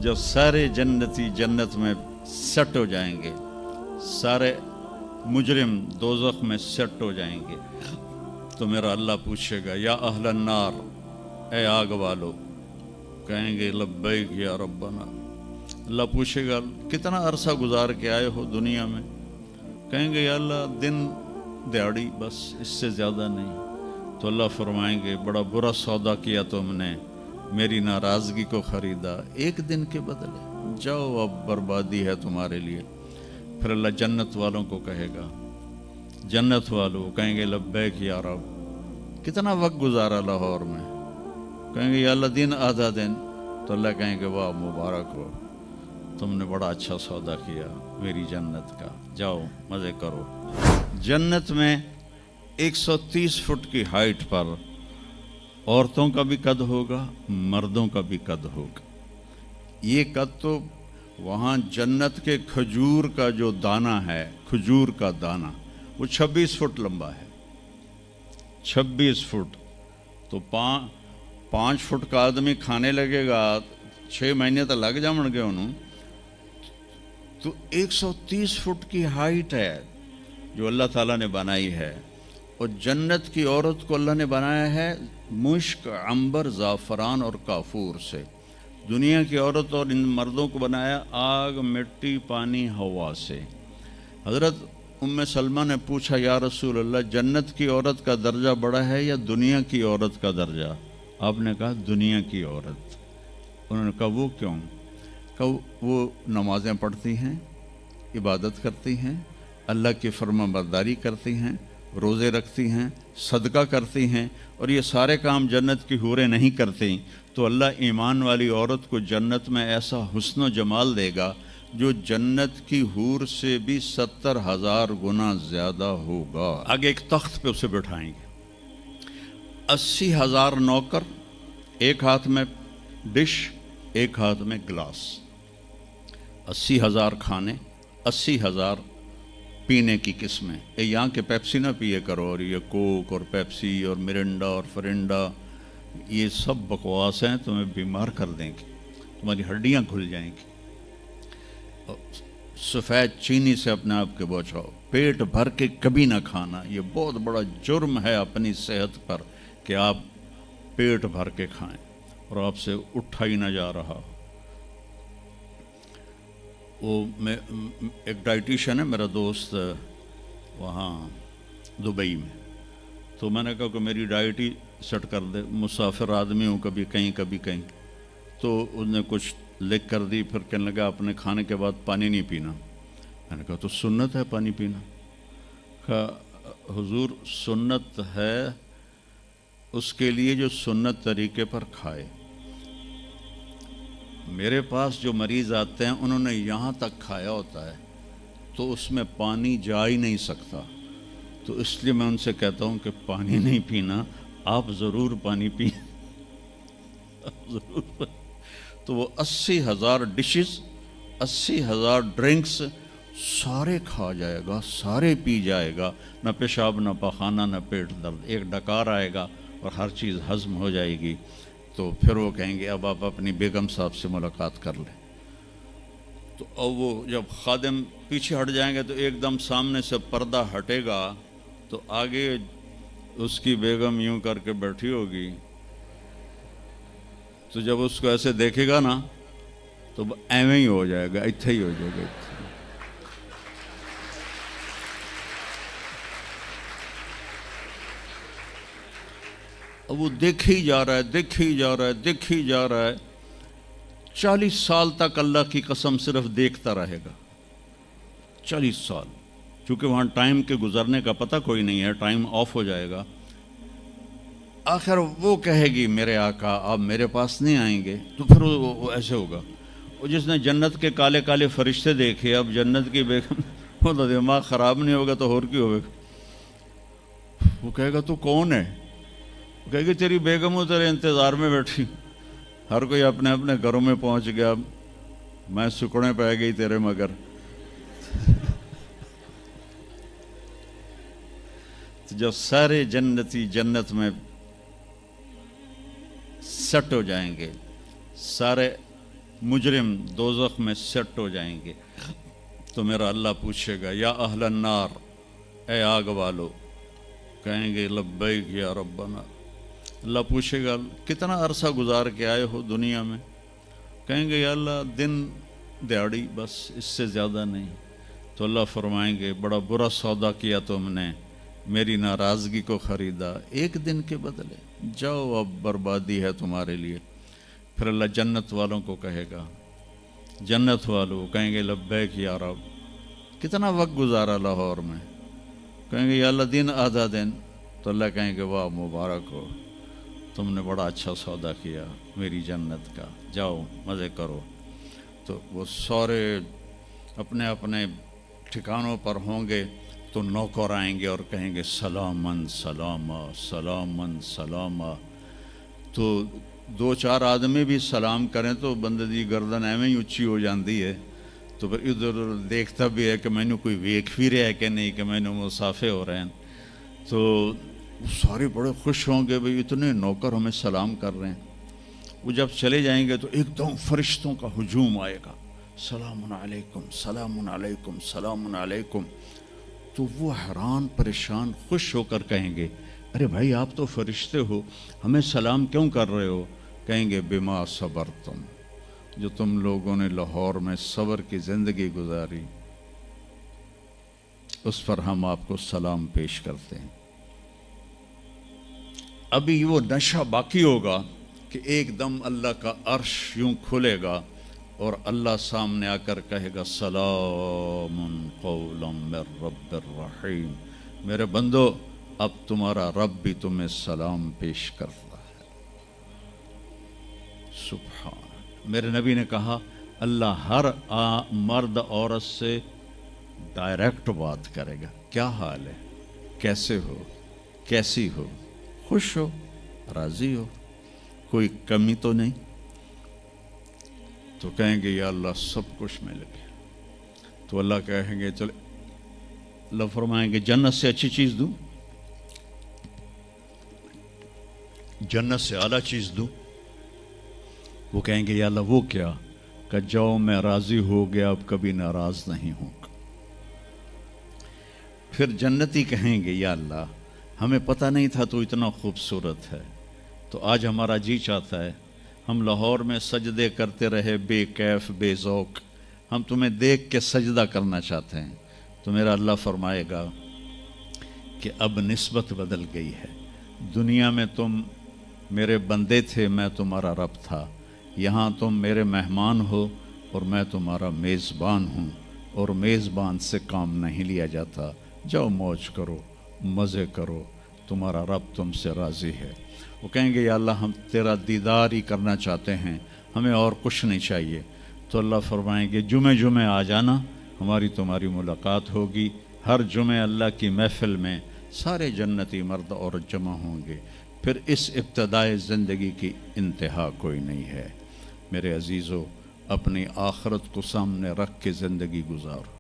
जब सारे जन्नती जन्नत में सेट हो जाएंगे, सारे मुजरिम दोज़ख में सेट हो जाएंगे, तो मेरा अल्लाह पूछेगा या अहलन नार, ए आग वालो, कहेंगे लब्बैक या रब्बना। अल्लाह पूछेगा कितना अरसा गुजार के आए हो दुनिया में, कहेंगे या अल्लाह दिन दिहाड़ी, बस इससे ज़्यादा नहीं। तो अल्लाह फरमाएंगे बड़ा बुरा सौदा किया तुमने, मेरी नाराज़गी को ख़रीदा एक दिन के बदले, जाओ अब बर्बादी है तुम्हारे लिए। फिर अल्लाह जन्नत वालों को कहेगा, जन्नत वालों कहेंगे लब्बैक या रब, कितना वक्त गुजारा लाहौर में, कहेंगे या अल्लाह दिन आधा दिन। तो अल्लाह कहेंगे वाह मुबारक हो, तुमने बड़ा अच्छा सौदा किया मेरी जन्नत का, जाओ मज़े करो। जन्नत में 130 फुट की हाइट पर औरतों का भी कद होगा, मर्दों का भी कद होगा। ये कद तो वहाँ जन्नत के खजूर का जो दाना है, खजूर का दाना, वो 26 फुट लंबा है, 26 फुट। तो 5 फुट का आदमी खाने लगेगा, 6 महीने तो लग जाएंगे उन्होंने। तो 130 फुट की हाइट है जो अल्लाह ताला ने बनाई है। और जन्नत की औरत को अल्लाह ने बनाया है मुश्क, अंबर, ज़ाफ़रान और काफूर से। दुनिया की औरत और इन मर्दों को बनाया आग, मिट्टी, पानी, हवा से। हज़रत उम्मे सलमा ने पूछा या रसूल अल्लाह, जन्नत की औरत का दर्जा बड़ा है या दुनिया की औरत का दर्जा? आपने कहा दुनिया की औरत। उन्होंने कहा वो क्यों? कहा वो नमाज़ें पढ़ती हैं, इबादत करती हैं, अल्लाह की फरमाबरदारी करती हैं, रोज़े रखती हैं, सदका करती हैं, और ये सारे काम जन्नत की हूरें नहीं करती। तो अल्लाह ईमान वाली औरत को जन्नत में ऐसा हुस्न व जमाल देगा जो जन्नत की हूर से भी 70,000 गुना ज़्यादा होगा। आगे एक तख्त पे उसे बिठाएंगे, 80,000 नौकर, एक हाथ में डिश, एक हाथ में ग्लास, 80,000 खाने, 80,000 पीने की किस्में। ये यहाँ के पेप्सी ना पिए करो, और ये कोक और पेप्सी और मिरिंडा और फरिंडा, ये सब बकवास हैं, तुम्हें बीमार कर देंगे, तुम्हारी हड्डियाँ खुल जाएंगी। सफ़ेद चीनी से अपने आप के बचाओ, पेट भर के कभी ना खाना। ये बहुत बड़ा जुर्म है अपनी सेहत पर कि आप पेट भर के खाएं और आपसे उठा ही ना जा रहा हो। वो मैं एक डाइटिशियन है मेरा दोस्त वहाँ दुबई में, तो मैंने कहा कि मेरी डाइट ही सेट कर दे, मुसाफिर आदमी हूँ, कभी कहीं कभी कहीं। तो उसने कुछ लिख कर दी, फिर कहने लगा अपने खाने के बाद पानी नहीं पीना। मैंने कहा तो सुन्नत है पानी पीना। कहा हुजूर सुन्नत है उसके लिए जो सुन्नत तरीके पर खाए। मेरे पास जो मरीज़ आते हैं उन्होंने यहाँ तक खाया होता है तो उसमें पानी जा ही नहीं सकता, तो इसलिए मैं उनसे कहता हूँ कि पानी नहीं पीना, आप ज़रूर पानी पिए ज़रूर। तो वो 80,000 डिशेस, 80,000 ड्रिंक्स सारे खा जाएगा, सारे पी जाएगा, न पेशाब न पखाना न पेट दर्द, एक डकार आएगा और हर चीज़ हज़म हो जाएगी। तो फिर वो कहेंगे अब आप अपनी बेगम साहब से मुलाकात कर लें। तो अब वो जब खादिम पीछे हट जाएंगे तो एकदम सामने से पर्दा हटेगा, तो आगे उसकी बेगम यूं करके बैठी होगी। तो जब उसको ऐसे देखेगा ना तो एवं ही हो जाएगा, इत्थे ही हो जाएगा। अब वो देख ही जा रहा है, देख ही जा रहा है, देख ही जा रहा है। 40 साल तक अल्लाह की कसम सिर्फ देखता रहेगा, 40 साल, क्योंकि वहाँ टाइम के गुजरने का पता कोई नहीं है, टाइम ऑफ हो जाएगा। आखिर वो कहेगी मेरे आका आप मेरे पास नहीं आएंगे, तो फिर वो ऐसे होगा। वो जिसने जन्नत के काले काले फरिश्ते देखे, अब जन्नत की बेगम वो तो दिमाग ख़राब नहीं होगा तो और क्यों होगा। वो कहेगा तू कौन है? वो कहेगी तेरी बेगम हो, तेरे इंतज़ार में बैठी। हर कोई अपने अपने घरों में पहुंच गया, मैं सुकड़े पै गई तेरे मगर। तो जब सारे जन्नती जन्नत में सेट हो जाएंगे, सारे مجرم دوزخ میں سیٹ ہو جائیں گے تو میرا اللہ پوچھے گا یا اہل النار، اے آگ والو، کہیں گے لبیک یا ربنا۔ اللہ پوچھے گا کتنا عرصہ گزار کے آئے ہو دنیا میں؟ کہیں گے یا اللہ دن دیہڑی، بس اس سے زیادہ نہیں۔ تو اللہ فرمائیں گے بڑا برا سودا کیا تم نے، میری ناراضگی کو خریدا ایک دن کے بدلے، جاؤ اب بربادی ہے تمہارے لیے۔ پھر اللہ جنت والوں کو کہے گا، جنت والوں کہیں گے لبیک یا رب، کتنا وقت گزارا لاہور میں؟ کہیں گے یا اللہ دن آدھا دن۔ تو اللہ کہیں گے واہ مبارک ہو، تم نے بڑا اچھا سودا کیا میری جنت کا، جاؤ مزے کرو۔ تو وہ سارے اپنے اپنے ٹھکانوں پر ہوں گے تو نوکر آئیں گے اور کہیں گے سلامن سلاما سلامن سلاما۔ تو دو چار آدمی بھی سلام کریں تو بندے دی گردن ایویں ہی اچھی ہو جاندی ہے، تو پھر ادھر ادھر دیکھتا بھی ہے کہ مینوں کوئی ویکھ بھی رہا ہے کہ نہیں، کہ مینوں مسافے ہو رہے ہیں۔ تو وہ سارے بڑے خوش ہوں گے بھئی اتنے نوکر ہمیں سلام کر رہے ہیں۔ وہ جب چلے جائیں گے تو ایک دم فرشتوں کا ہجوم آئے گا، سلام علیکم سلام علیکم سلام علیکم۔ تو وہ حیران پریشان خوش ہو کر کہیں گے ارے بھائی آپ تو فرشتے ہو، ہمیں سلام کیوں کر رہے ہو؟ کہیں گے بما صبرتم، جو تم لوگوں نے لاہور میں صبر کی زندگی گزاری اس پر ہم آپ کو سلام پیش کرتے ہیں۔ ابھی وہ نشہ باقی ہوگا کہ ایک دم اللہ کا عرش یوں کھلے گا اور اللہ سامنے آ کر کہے گا سلام قولا من رب الرحیم، میرے بندو اب تمہارا رب بھی تمہیں سلام پیش کرتا ہے۔ سبحان، میرے نبی نے کہا اللہ ہر مرد عورت سے ڈائریکٹ بات کرے گا، کیا حال ہے، کیسے ہو، کیسی ہو، خوش ہو، راضی ہو، کوئی کمی تو نہیں؟ تو کہیں گے یا اللہ سب کچھ مل گیا۔ تو اللہ کہیں گے چلے، اللہ فرمائیں گے جنت سے اچھی چیز دوں، جنت سے اعلیٰ چیز دوں؟ وہ کہیں گے یا اللہ وہ کیا؟ کہ جاؤ میں راضی ہو گیا، اب کبھی ناراض نہیں ہوں گا۔ پھر جنتی کہیں گے یا اللہ ہمیں پتہ نہیں تھا تو اتنا خوبصورت ہے، تو آج ہمارا جی چاہتا ہے ہم لاہور میں سجدے کرتے رہے بے کیف بے ذوق، ہم تمہیں دیکھ کے سجدہ کرنا چاہتے ہیں۔ تو میرا اللہ فرمائے گا کہ اب نسبت بدل گئی ہے، دنیا میں تم میرے بندے تھے، میں تمہارا رب تھا، یہاں تم میرے مہمان ہو اور میں تمہارا میزبان ہوں، اور میزبان سے کام نہیں لیا جاتا، جاؤ موج کرو مزے کرو، تمہارا رب تم سے راضی ہے۔ وہ کہیں گے یا اللہ ہم تیرا دیدار ہی کرنا چاہتے ہیں، ہمیں اور کچھ نہیں چاہیے۔ تو اللہ فرمائیں گے جمعے جمعے آ جانا، ہماری تمہاری ملاقات ہوگی۔ ہر جمعے اللہ کی محفل میں سارے جنتی مرد عورت جمع ہوں گے۔ پھر اس ابتدائے زندگی کی انتہا کوئی نہیں ہے۔ میرے عزیزو، اپنی آخرت کو سامنے رکھ کے زندگی گزارو۔